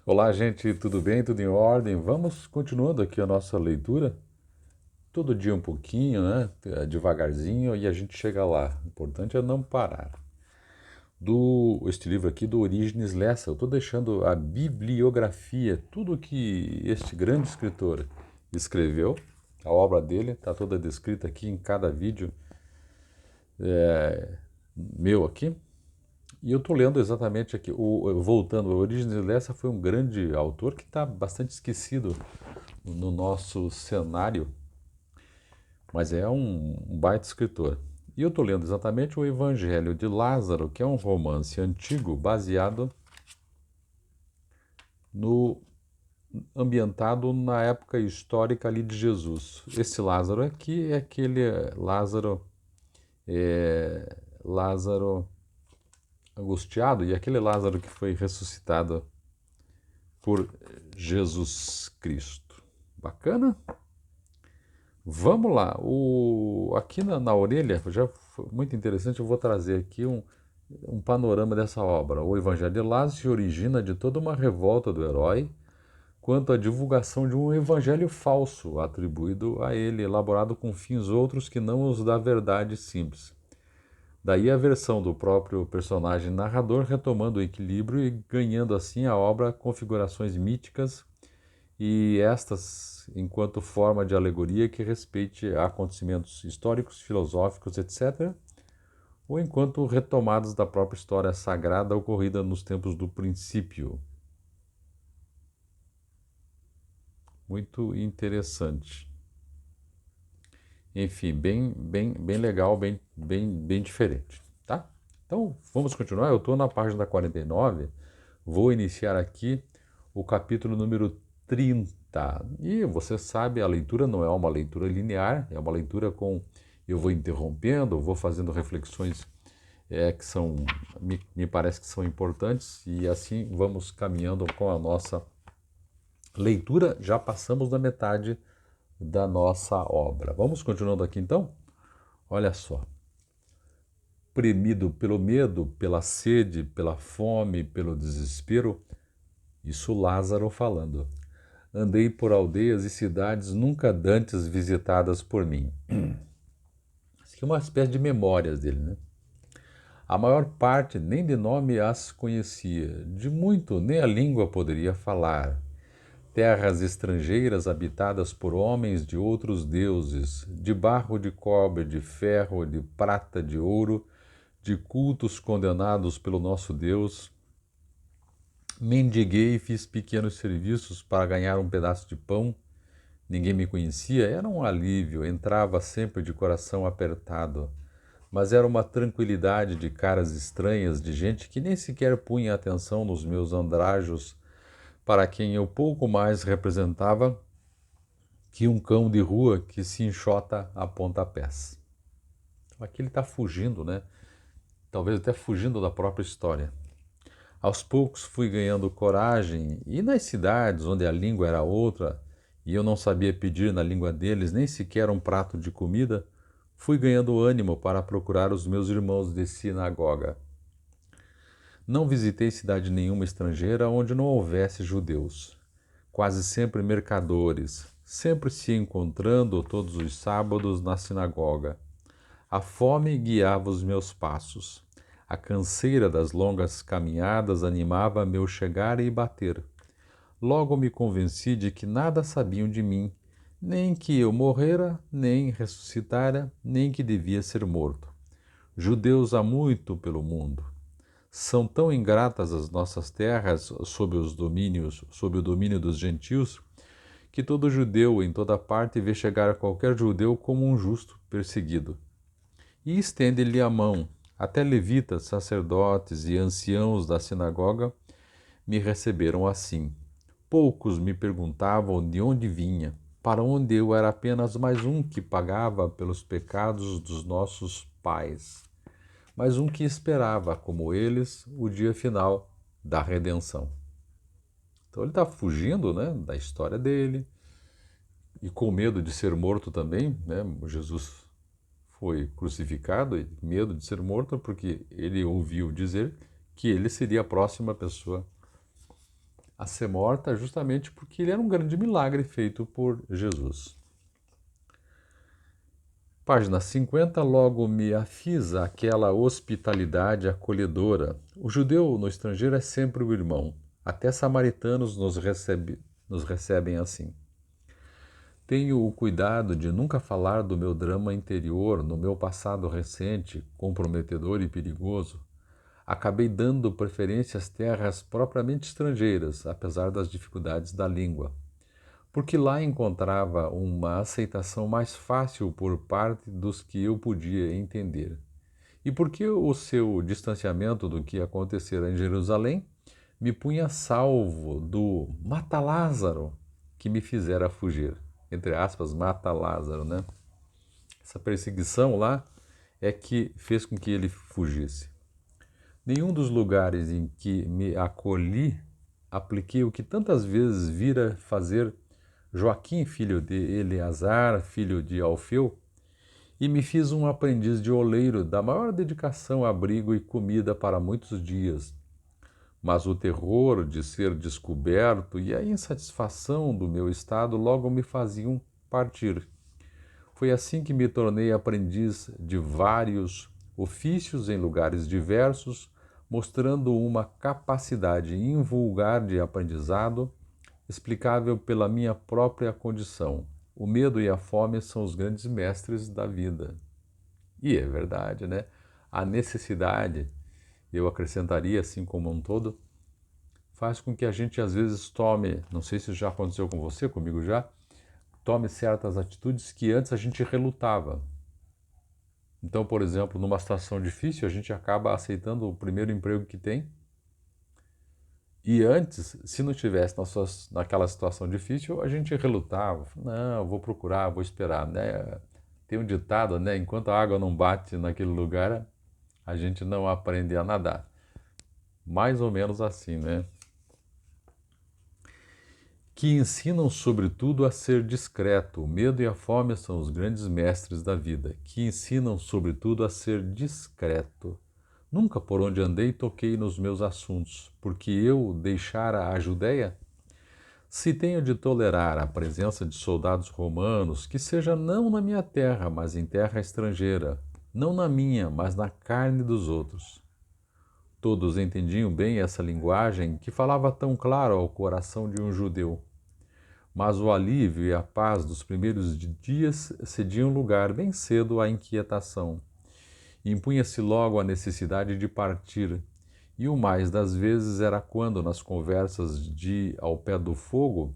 Olá, gente, tudo bem? Tudo em ordem? Vamos continuando aqui a nossa leitura. Todo dia um pouquinho, né? Devagarzinho e a gente chega lá. O importante é não parar. Este livro aqui do Origenes Lessa, eu estou deixando a bibliografia, tudo que este grande escritor escreveu, a obra dele, está toda descrita aqui em cada vídeo meu aqui. E eu estou lendo exatamente aqui, voltando, o Origenes Lessa foi um grande autor que está bastante esquecido no nosso cenário, mas é um baita escritor. E eu estou lendo exatamente o Evangelho de Lázaro, que é um romance antigo baseado no ambientado na época histórica ali de Jesus. Esse Lázaro aqui é aquele Lázaro angustiado e aquele Lázaro que foi ressuscitado por Jesus Cristo. Bacana? Vamos lá. Aqui na orelha, já foi muito interessante, eu vou trazer aqui um panorama dessa obra. O Evangelho de Lázaro se origina de toda uma revolta do herói quanto à divulgação de um evangelho falso atribuído a ele, elaborado com fins outros que não os da verdade simples. Daí a versão do próprio personagem narrador retomando o equilíbrio e ganhando assim a obra configurações míticas e estas enquanto forma de alegoria que respeite acontecimentos históricos, filosóficos, etc., ou enquanto retomadas da própria história sagrada ocorrida nos tempos do princípio. Muito interessante. Enfim, bem legal, bem diferente, tá? Então, vamos continuar. Eu estou na página 49, vou iniciar aqui o capítulo número 30. E você sabe, a leitura não é uma leitura linear, é uma leitura com. Eu vou interrompendo, vou fazendo reflexões que me parece que são importantes, e assim vamos caminhando com a nossa leitura. Já passamos da metade da nossa obra. Vamos continuando aqui então? Olha só. Premido pelo medo, pela sede, pela fome, pelo desespero, isso Lázaro falando. Andei por aldeias e cidades nunca dantes visitadas por mim. Isso aqui é uma espécie de memórias dele, né? A maior parte nem de nome as conhecia, de muito nem a língua poderia falar. Terras estrangeiras habitadas por homens de outros deuses, de barro de cobre, de ferro, de prata, de ouro, de cultos condenados pelo nosso Deus. Mendiguei e fiz pequenos serviços para ganhar um pedaço de pão. Ninguém me conhecia, era um alívio, entrava sempre de coração apertado. Mas era uma tranquilidade de caras estranhas, de gente que nem sequer punha atenção nos meus andrajos, para quem eu pouco mais representava que um cão de rua que se enxota a pontapés. Aqui ele está fugindo, né? Talvez até fugindo da própria história. Aos poucos fui ganhando coragem, e nas cidades onde a língua era outra e eu não sabia pedir na língua deles nem sequer um prato de comida, fui ganhando ânimo para procurar os meus irmãos de sinagoga. Não visitei cidade nenhuma estrangeira onde não houvesse judeus. Quase sempre mercadores, sempre se encontrando todos os sábados na sinagoga. A fome guiava os meus passos. A canseira das longas caminhadas animava meu chegar e bater. Logo me convenci de que nada sabiam de mim, nem que eu morrera, nem ressuscitara, nem que devia ser morto. Judeus há muito pelo mundo. São tão ingratas as nossas terras sob o domínio dos gentios, que todo judeu em toda parte vê chegar a qualquer judeu como um justo perseguido. E estende-lhe a mão. Até levitas, sacerdotes e anciãos da sinagoga me receberam assim. Poucos me perguntavam de onde vinha, para onde eu era apenas mais um que pagava pelos pecados dos nossos pais, mais um que esperava, como eles, o dia final da redenção. Então ele está fugindo, né, da história dele e com medo de ser morto também, né? Jesus foi crucificado e medo de ser morto porque ele ouviu dizer que ele seria a próxima pessoa a ser morta justamente porque ele era um grande milagre feito por Jesus. Página 50, logo me afisa aquela hospitalidade acolhedora. O judeu no estrangeiro é sempre o irmão. Até samaritanos nos recebem assim. Tenho o cuidado de nunca falar do meu drama interior, no meu passado recente, comprometedor e perigoso. Acabei dando preferência às terras propriamente estrangeiras, apesar das dificuldades da língua, porque lá encontrava uma aceitação mais fácil por parte dos que eu podia entender. E porque o seu distanciamento do que acontecera em Jerusalém me punha salvo do mata Lázaro que me fizera fugir. Entre aspas, mata Lázaro, né? Essa perseguição lá é que fez com que ele fugisse. Nenhum dos lugares em que me acolhi apliquei o que tantas vezes vira fazer Joaquim, filho de Eleazar, filho de Alfeu, e me fiz um aprendiz de oleiro da maior dedicação, abrigo e comida para muitos dias. Mas o terror de ser descoberto e a insatisfação do meu estado logo me faziam partir. Foi assim que me tornei aprendiz de vários ofícios em lugares diversos, mostrando uma capacidade invulgar de aprendizado, explicável pela minha própria condição. O medo e a fome são os grandes mestres da vida. E é verdade, né? A necessidade, eu acrescentaria assim como um todo, faz com que a gente às vezes tome, não sei se já aconteceu com você, comigo já, tome certas atitudes que antes a gente relutava. Então, por exemplo, numa situação difícil, a gente acaba aceitando o primeiro emprego que tem. E antes, se não tivesse naquela situação difícil, a gente relutava. Não, vou procurar, vou esperar, né? Tem um ditado, né? Enquanto a água não bate naquele lugar, a gente não aprende a nadar. Mais ou menos assim, né? Que ensinam sobretudo a ser discreto. O medo e a fome são os grandes mestres da vida, que ensinam sobretudo a ser discreto. Nunca por onde andei toquei nos meus assuntos, porque eu deixara a Judéia? Se tenho de tolerar a presença de soldados romanos, que seja não na minha terra, mas em terra estrangeira, não na minha, mas na carne dos outros. Todos entendiam bem essa linguagem que falava tão claro ao coração de um judeu. Mas o alívio e a paz dos primeiros dias cediam lugar bem cedo à inquietação. Impunha-se logo a necessidade de partir, e o mais das vezes era quando, nas conversas de ao pé do fogo,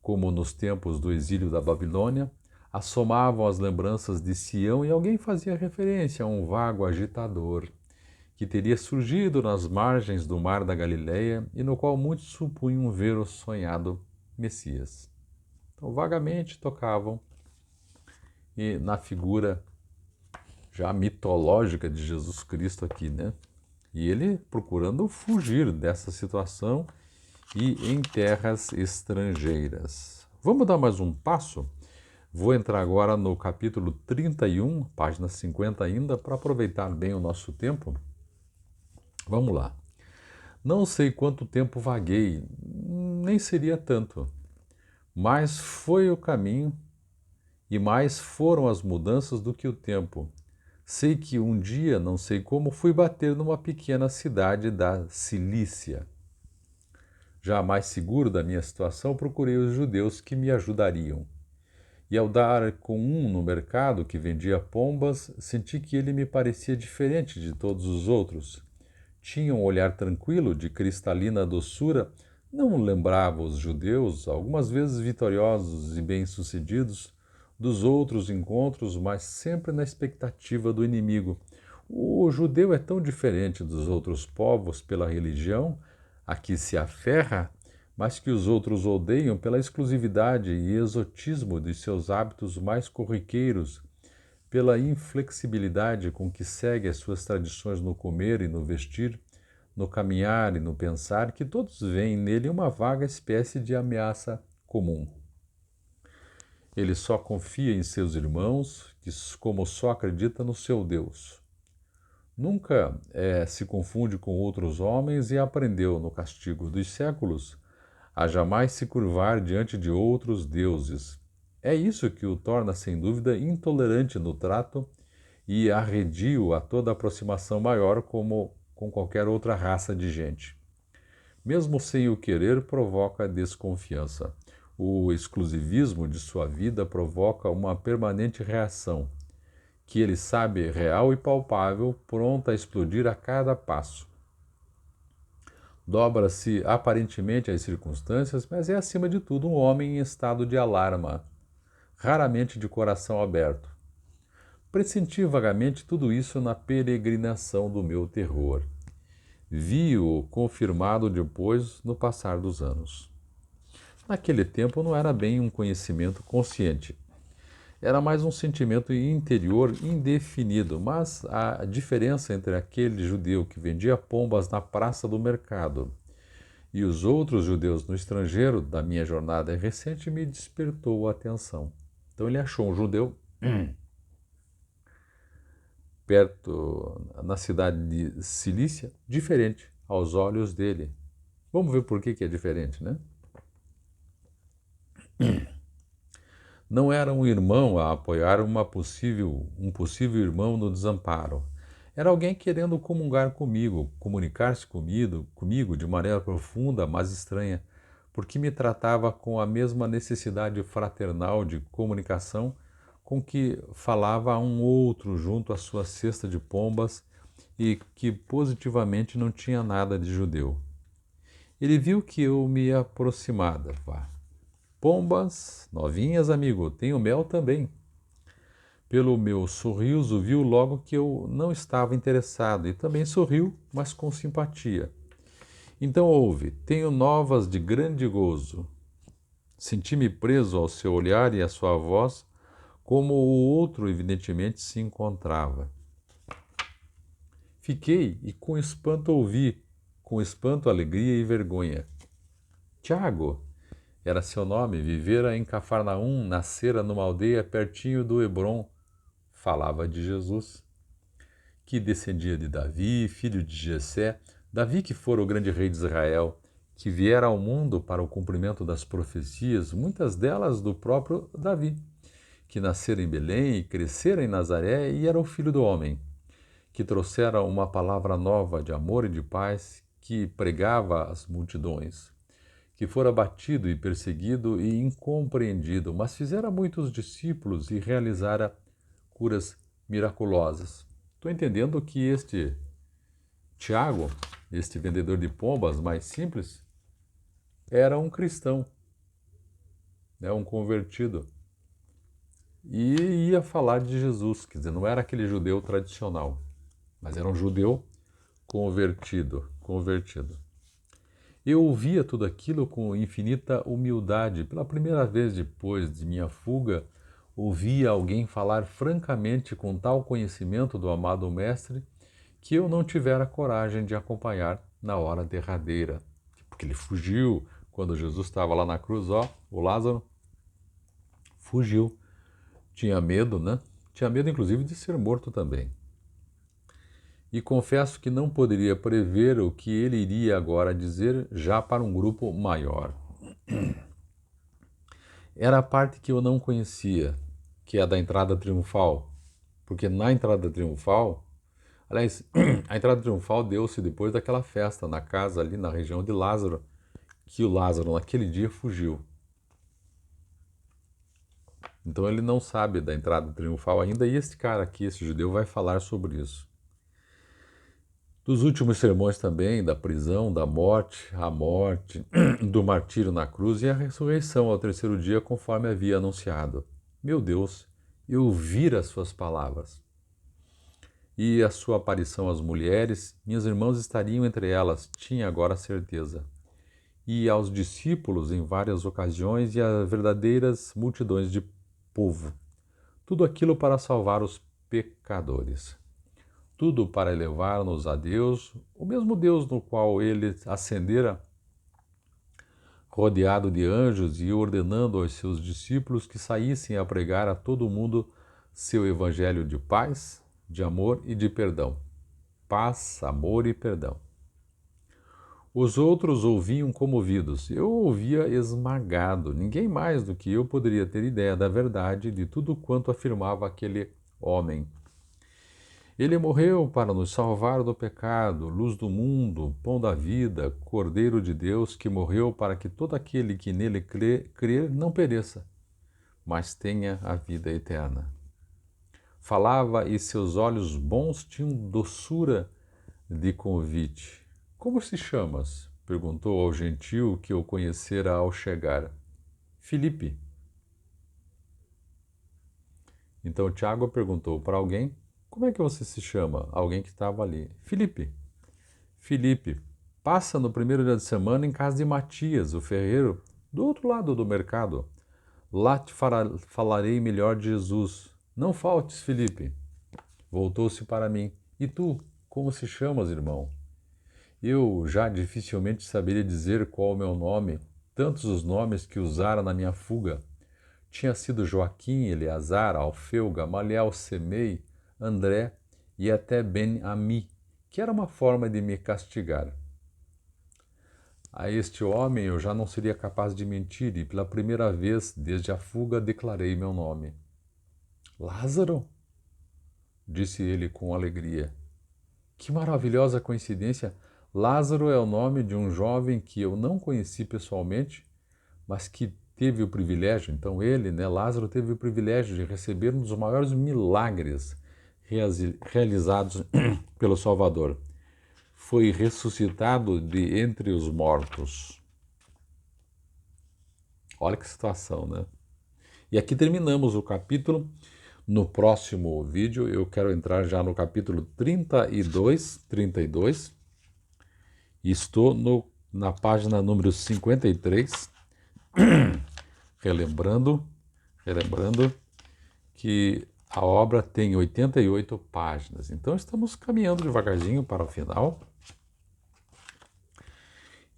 como nos tempos do exílio da Babilônia, assomavam as lembranças de Sião e alguém fazia referência a um vago agitador que teria surgido nas margens do mar da Galileia e no qual muitos supunham ver o sonhado Messias. Então, vagamente tocavam e na figura já mitológica de Jesus Cristo aqui, né? E ele procurando fugir dessa situação e em terras estrangeiras. Vamos dar mais um passo? Vou entrar agora no capítulo 31, página 50 ainda, para aproveitar bem o nosso tempo. Vamos lá. Não sei quanto tempo vaguei, nem seria tanto, mas foi o caminho e mais foram as mudanças do que o tempo. Sei que um dia, não sei como, fui bater numa pequena cidade da Cilícia. Já mais seguro da minha situação, procurei os judeus que me ajudariam. E ao dar com um no mercado que vendia pombas, senti que ele me parecia diferente de todos os outros. Tinha um olhar tranquilo, de cristalina doçura, não lembrava os judeus, algumas vezes vitoriosos e bem-sucedidos, dos outros encontros, mas sempre na expectativa do inimigo. O judeu é tão diferente dos outros povos pela religião, a que se aferra, mas que os outros odeiam pela exclusividade e exotismo de seus hábitos mais corriqueiros, pela inflexibilidade com que segue as suas tradições no comer e no vestir, no caminhar e no pensar, que todos veem nele uma vaga espécie de ameaça comum. Ele só confia em seus irmãos, como só acredita no seu Deus. Nunca se confunde com outros homens e aprendeu, no castigo dos séculos, a jamais se curvar diante de outros deuses. É isso que o torna, sem dúvida, intolerante no trato e arredio a toda aproximação maior como com qualquer outra raça de gente. Mesmo sem o querer, provoca desconfiança. O exclusivismo de sua vida provoca uma permanente reação, que ele sabe real e palpável, pronta a explodir a cada passo. Dobra-se aparentemente às circunstâncias, mas é acima de tudo um homem em estado de alarma, raramente de coração aberto. Pressenti vagamente tudo isso na peregrinação do meu terror. Vi-o confirmado depois no passar dos anos. Naquele tempo não era bem um conhecimento consciente. Era mais um sentimento interior indefinido, mas a diferença entre aquele judeu que vendia pombas na praça do mercado e os outros judeus no estrangeiro da minha jornada recente me despertou a atenção. Então ele achou um judeu perto, na cidade de Cilícia, diferente aos olhos dele. Vamos ver por que é diferente, né? Não era um irmão a apoiar um possível irmão no desamparo. Era alguém querendo comungar comigo, comunicar-se comigo de maneira profunda, mas estranha, porque me tratava com a mesma necessidade fraternal de comunicação com que falava a um outro junto à sua cesta de pombas e que positivamente não tinha nada de judeu. Ele viu que eu me aproximava. Pombas, novinhas, amigo, tenho mel também. Pelo meu sorriso, viu logo que eu não estava interessado e também sorriu, mas com simpatia. Então ouve, tenho novas de grande gozo. Senti-me preso ao seu olhar e à sua voz, como o outro evidentemente se encontrava. Fiquei e com espanto ouvi, com espanto, alegria e vergonha. Tiago, era seu nome, vivera em Cafarnaum, nascera numa aldeia pertinho do Hebrom. Falava de Jesus, que descendia de Davi, filho de Jessé, Davi que fora o grande rei de Israel, que viera ao mundo para o cumprimento das profecias, muitas delas do próprio Davi, que nascera em Belém e crescera em Nazaré e era o filho do homem, que trouxera uma palavra nova de amor e de paz, que pregava às multidões, que fora batido e perseguido e incompreendido, mas fizera muitos discípulos e realizara curas miraculosas. Estou entendendo que este Tiago, este vendedor de pombas mais simples, era um cristão, né, um convertido, e ia falar de Jesus, quer dizer, não era aquele judeu tradicional, mas era um judeu convertido. Eu ouvia tudo aquilo com infinita humildade. Pela primeira vez depois de minha fuga, ouvia alguém falar francamente com tal conhecimento do amado Mestre que eu não tivera coragem de acompanhar na hora derradeira. Porque ele fugiu quando Jesus estava lá na cruz, ó, o Lázaro fugiu. Tinha medo, né? Tinha medo, inclusive, de ser morto também. E confesso que não poderia prever o que ele iria agora dizer já para um grupo maior. Era a parte que eu não conhecia, que é a da entrada triunfal. Porque na entrada triunfal, aliás, a entrada triunfal deu-se depois daquela festa na casa ali na região de Lázaro, que o Lázaro naquele dia fugiu. Então ele não sabe da entrada triunfal ainda, e este cara aqui, esse judeu, vai falar sobre isso. Dos últimos sermões também, da prisão, da morte, a morte, do martírio na cruz e a ressurreição ao terceiro dia, conforme havia anunciado. Meu Deus, eu ouvira as suas palavras. E a sua aparição às mulheres, minhas irmãs estariam entre elas, tinha agora certeza. E aos discípulos em várias ocasiões e a verdadeiras multidões de povo. Tudo aquilo para salvar os pecadores. Tudo para elevar-nos a Deus, o mesmo Deus no qual ele ascendera, rodeado de anjos e ordenando aos seus discípulos que saíssem a pregar a todo mundo seu evangelho de paz, de amor e de perdão. Paz, amor e perdão. Os outros ouviam comovidos. Eu ouvia esmagado. Ninguém mais do que eu poderia ter ideia da verdade de tudo quanto afirmava aquele homem. Ele morreu para nos salvar do pecado, luz do mundo, pão da vida, Cordeiro de Deus, que morreu para que todo aquele que nele crer não pereça, mas tenha a vida eterna. Falava e seus olhos bons tinham doçura de convite. Como se chamas? Perguntou ao gentil que o conhecera ao chegar. Filipe. Então Tiago perguntou para alguém: como é que você se chama? Alguém que estava ali. Filipe. Filipe, passa no primeiro dia de semana em casa de Matias, o ferreiro, do outro lado do mercado. Lá te falarei melhor de Jesus. Não faltes, Filipe. Voltou-se para mim. E tu, como se chamas, irmão? Eu já dificilmente saberia dizer qual o meu nome, tantos os nomes que usara na minha fuga. Tinha sido Joaquim, Eleazar, Alfeu, Gamaliel, Semei, André e até Ben-Ami, que era uma forma de me castigar. A este homem eu já não seria capaz de mentir e pela primeira vez desde a fuga declarei meu nome. Lázaro? Disse ele com alegria. Que maravilhosa coincidência! Lázaro é o nome de um jovem que eu não conheci pessoalmente, mas que teve o privilégio, então ele, Lázaro, teve o privilégio de receber um dos maiores milagres realizados pelo Salvador. Foi ressuscitado de entre os mortos. Olha que situação, né? E aqui terminamos o capítulo. No próximo vídeo eu quero entrar já no capítulo 32. E estou na página número 53, relembrando que a obra tem 88 páginas. Então estamos caminhando devagarzinho para o final.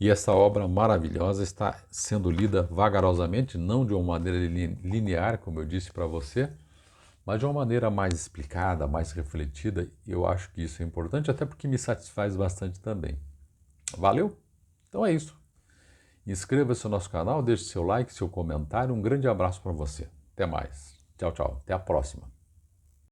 E essa obra maravilhosa está sendo lida vagarosamente, não de uma maneira linear, como eu disse para você, mas de uma maneira mais explicada, mais refletida. E eu acho que isso é importante, até porque me satisfaz bastante também. Valeu? Então é isso. Inscreva-se no nosso canal, deixe seu like, seu comentário. Um grande abraço para você. Até mais. Tchau, tchau. Até a próxima.